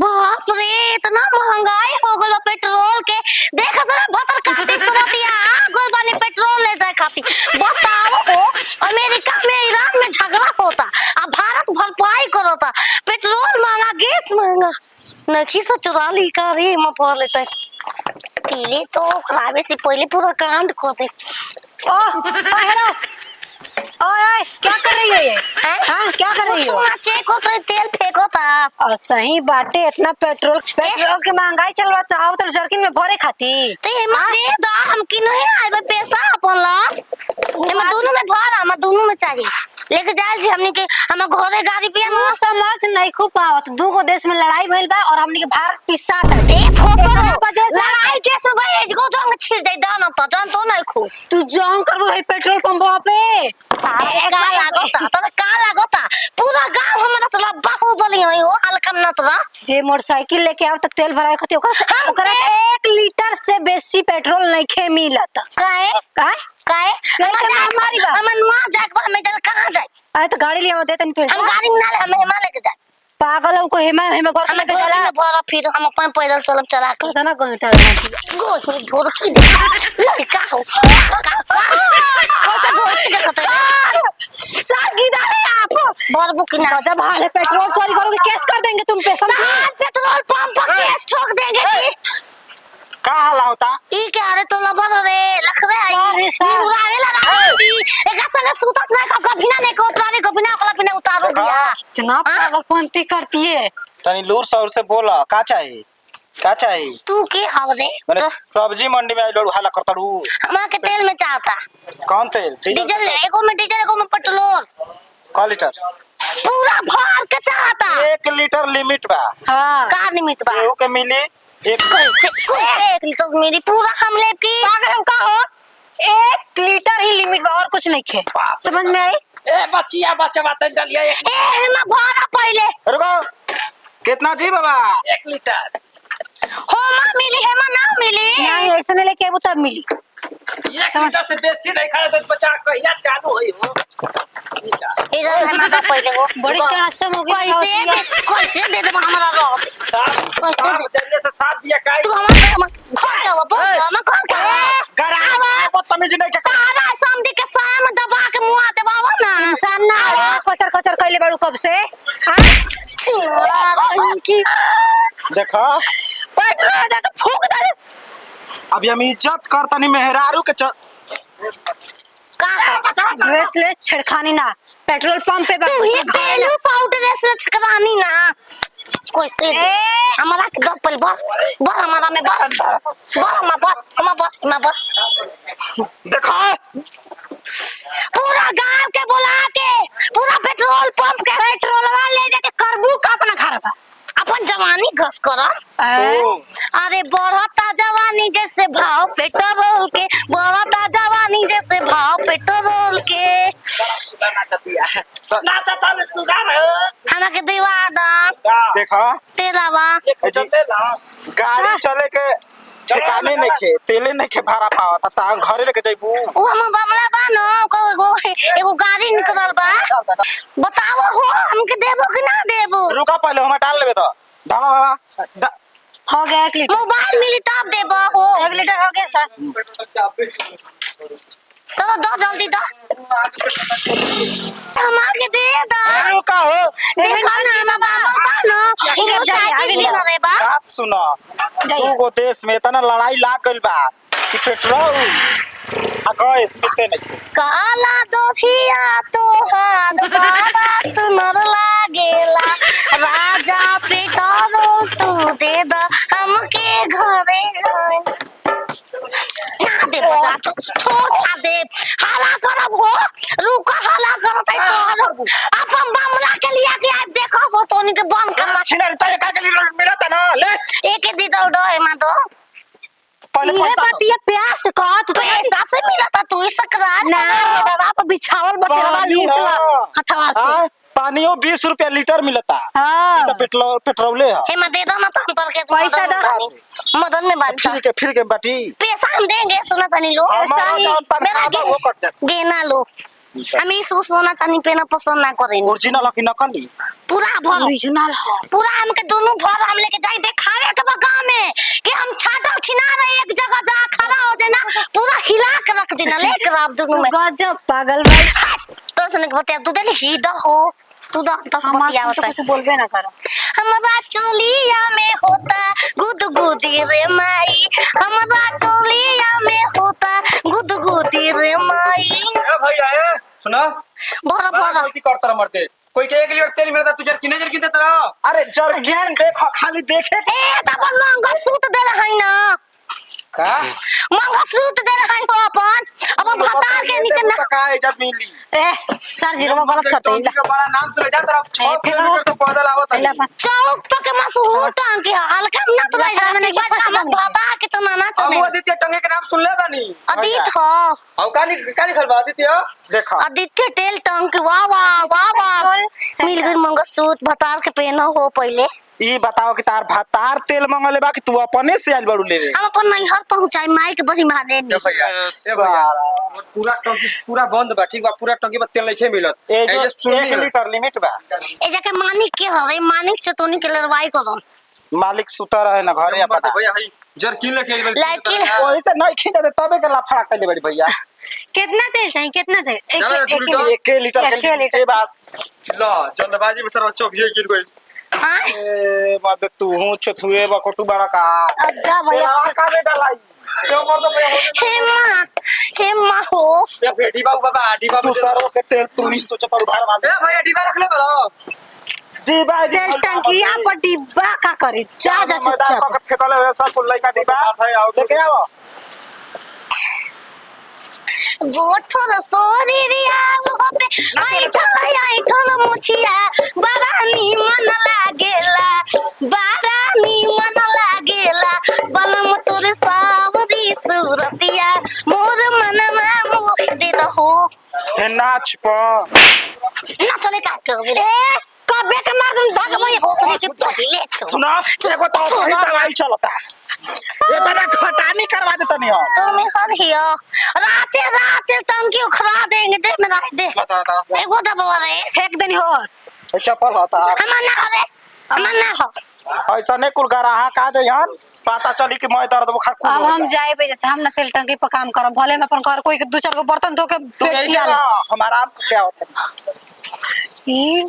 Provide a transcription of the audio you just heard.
बाप रे इतना महंगाई हो गल पेट्रोल के। देख जरा भतर खाती सुरतिया गोल बानी पेट्रोल ले जाए खाती। बताओ हो अमेरिका में ईरान में झगड़ा होता आ भारत भरपाई करता। पेट्रोल महंगा गैस महंगा नखी से चुरा ली का रे म पड़ लेते पीले तो खराबे से पहले पूरा कांड कर दे। हेलो ओए क्या कर रही हो ये? हाँ क्या कर रही हो? चेक हो तो तेल फेंको था। सही बाटे इतना पेट्रोल की महंगाई चल रहा था तो जर्किन में भरे खाती तो ये दे दो हम की नहीं ना आइबे पैसा अपन ला हम दोनों में भर हम दोनों में चाहिए लेके जाल जी हमनी के हम घरे गाड़ी पे हम समझ नहीं खूब पावत दूगो देश में लड़ाई भइल बा और हमनी के भारत पिसा ए फोफरो लड़ाई के सब एज को जंग छिड़ जाई दाना तो जान तो नहीं खू तू जंग करबो भाई पेट्रोल पंप पे का लागता पूरा गांव हमरा तो बाहु बोली हो हल्का न तो जे मोटरसाइकिल लेके आव त तेल भराए खाती ओकरा 1 लीटर से बेसी पेट्रोल नहीं खे मिलत काहे काहे हमारी बात हम नुआ देख हमें जल कहां जाए अरे तो गाड़ी ले दे तनी पैसा हम गाड़ी में ना हम हेमा लेके जाए पागल हो को हेमा हेमा घर लेके जाला भरा फिर हम अपन पैदल चलब चला के तना गंतर गो धोर की लड़का हो कैसे धोर की देखत है साथ गिदारे आप भर बुक ना जब हाले पेट्रोल चोरी करोगे केस कर देंगे तुम पे समझ पेट्रोल पंप पर केस ठोक देंगे जी का हाल होता ई के अरे तो लबर रे लख रे आई उड़ावे लगा एका संग सुतत ना कभी ना ने को उतारे कभी ना कला बिना उतारो दिया इतना पागलपंती करती है तनी लूर सौर से बोला का चाहिए तू के हव रे मैंने सब्जी मंडी में आइलो हाला करतड़ू हमार के तेल में चाहता कौन तेल डीजल एगो में डीजल एगो में पेट्रोल का लीटर पूरा भर के चाहता 1 लीटर लिमिट बा हां का निमित बा केहू के मिली एक एक लीटर मेरी पूरा हम ले की पागल का हो 1 लीटर ही लिमिट बा और कुछ नहीं खे समझ में आई ए बच्चिया बच्चा बात डालिए ए हम भरा पहले रुको कितना जी बाबा 1 लीटर होमा मिली हेमा ना मिली नहीं ऐसे नहीं लेके आबू तब मिली 1 लीटर से बेसी नहीं खाए तो बच्चा कहिया चालू होई हो इधर हेमा दा पहले वो बड़ी चढ़ाचम हो गई कैसे दे दे हमरा रोत साहब जल्दी से साफ दिया काई तू हमरा खोल दे वो बोल हम खोल के गरावा बदतमीजी नहीं के तारा समझ के शाम दबा के मुआ दे बाबा ना इंसान ना कचर कचर कइले बाड़ू कब से की देखा पेट्रोल डाल के फूंक दे अभी हम इज्जत करतनी मेहरारू के ड्रेस ले छेड़खानी ना पेट्रोल पंप पे तू ही पहलू साउट ड्रेस छकरानी ना कैसे हमरा के दपल बर हमारा में बर हम बस देखा पूरा गांव के बुला के पूरा पेट्रोल पंप के पेट्रोलवा ले जाके करबू का अपना घर पर अपन जवानी घस करम अरे बढ़ता जवानी जैसे भाव पेट्रोल के बढ़ता जवानी जैसे भाव पेट्रोल के नाचता में सुगार हमरा के दिवा दा देखा तेलावा गाड़ी चले के ठिकाने नहीं खे तेले नहीं खे भाड़ा पावता ता घरे लेके जाइबू ओ हम बमला बा न को एगो गाड़ी निकलल बा बताओ हो हमके देबो कि ना देबो रुका पहले हम डाल लेबे तो डाला बाबा हो गया 1 लीटर मोबाइल मिली तब देबो हो 1 लीटर हो गया सर चलो दो जल्दी दो हमारे दे दो रुका हो देखो ना हम बाबा बा न इधर साइकिल ले रे बा बात सुनो दूगो देश में इतना लड़ाई लाग गइल बा कि पेट्रोल आ गैस मिलते नहीं काला दोथिया तो हाथ बड़ा सुनर लागेला राजा पेट्रोल तू दे द हमके घरे जाए ना दे बजा छोटा दे हाला करब हो रुका हाला करत है तो अपन बमला के लिया के आप देखो सो तोनी के बम करना छिनर तय का के लिए मिलता ना ले एक डीजल दो एमा दो पहले ये बात ये प्यार से कहा तो पैसा से मिला था तू इस सकरार ना बाबा पे बिछावल बटेरवा लूटला हथवा से पानियो 20 रुपया लीटर मिलता हां तो पेट्रोल है हे मत दे दो ना तो हम तोर के पैसा दो मदन में बांटा फिर के बाटी पैसा हम देंगे सुना तनी लो ऐसा ही मेरा वो कर दे गेना लो हम ई सोना चांदी पहना पसंद ना करें। ओरिजिनल कि नकली? पूरा भर ओरिजिनल है। पूरा हमके दोनों भर हम लेके जाई देखावे के बगा में कि हम छाटल छिना रहे एक जगह जा खड़ा हो जाए ना पूरा हिला के रख देना लेके रात दोनों में। गजब पागल भाई। तो सुन के बतिया तू देली ही द हो तू द तस बतिया होता कुछ बोलबे ना कर। हमरा चोलिया में होता गुदगुदी रे माई हमरा चोलिया में होता गुदगुदी रे माई। ए भैया ए सुनो भरा बड़ा भरा गलती करता मरते कोई के 1 लीटर तेल मिलता तू जर्किन जर्किन देता रहा। अरे जर्किन देखो खाली देखे ए तब मंगा सूत दे रहा ना का मंगा सूत दे रहा है अपन भता के निकल ना का है जब मिली। ए सर जी रो गलत करते टंकी का बड़ा नाम सुन जा तरफ 6 किलोमीटर तो पैदल आवत है। चौक पर के मशहूर टांग के हल्का ना तो लग रहा है कि भता के तो ना अब चले आदित्य टंगे के नाम सुन ले बानी। अदित हो अब काली खलबा आदित्य देखो आदित्य तेल टंक वाह वाह वाह वाह मिल गई मंगलसूत्र भतार के पहना हो पहले। ई बताओ कि तार भातार तेल मंगले बा कि तू अपने से आइल बड़ू लेवे? हम अपन नैहर पहुंचाई माई के बड़ी महादेव ए भैया पूरा टंकी पूरा बंद बा ठीक बा पूरा टंकी में तेल नहीं मिलत। ए ए जो जे सुन 1 लीटर लिमिट बा। ए जाके मानिक के हवे मानिक से तोनी के लड़वाई करो मालिक सुता रहे ना घरे अपना। भैया हई जर्किन लेके लेकिन ओही से नहीं खींचे तबे के लफड़ा कइले बड़ी भैया। कितना तेल चाहिए कितना तेल? चलो, एक दूरी एक लीटर के एक लीटर। लिए बस। ला जल्दबाजी में सर चौक ये गिर गई। हां ए मत तू हूं छथुए बकटू बड़ा का। अब जा भैया का में डालाई क्यों मर दो हे माँ हो या बेटी बाबू बाबा डीबा तू सरो के तेल तू ही सोच पर उधार मांग। ए भैया डीबा रख ले बलो डीबा तेल टंकिया पर डिब्बा का करी जा जा चुपचाप। फेकले हुए सब कुल लइका डीबा भाई आओ लेके आओ। गोठो रसोरी रिया वो पे आई ठल मुछिया बड़ा नीमन लागेला बलम तोर सावरी सूरतिया मोर मनवा मोह दे रहो हे नाच प ना चले का कर रे कबे के मार तुम भाग भाई होसरे के पहिले छो सुना एगो तो सही दवाई चलता ये बड़ा खटानी करवा देता नहीं हो तो में हर हियो राते टंकी उखड़ा देंगे दे में रख दे बता एगो दबवा रे फेंक देनी हो। ये चप्पल होता हमर ना हो ऐसा नहीं कुल गराहा का जइहन पता चली कि मैं दर्द बुखार खूब अब हम जाए बे जैसे हम ना तेल टंकी पर काम करब भले में अपन घर कोई के 2-4 गो बर्तन धो के तू पेट यही चिया ले। हमारा आम क्या होता है ई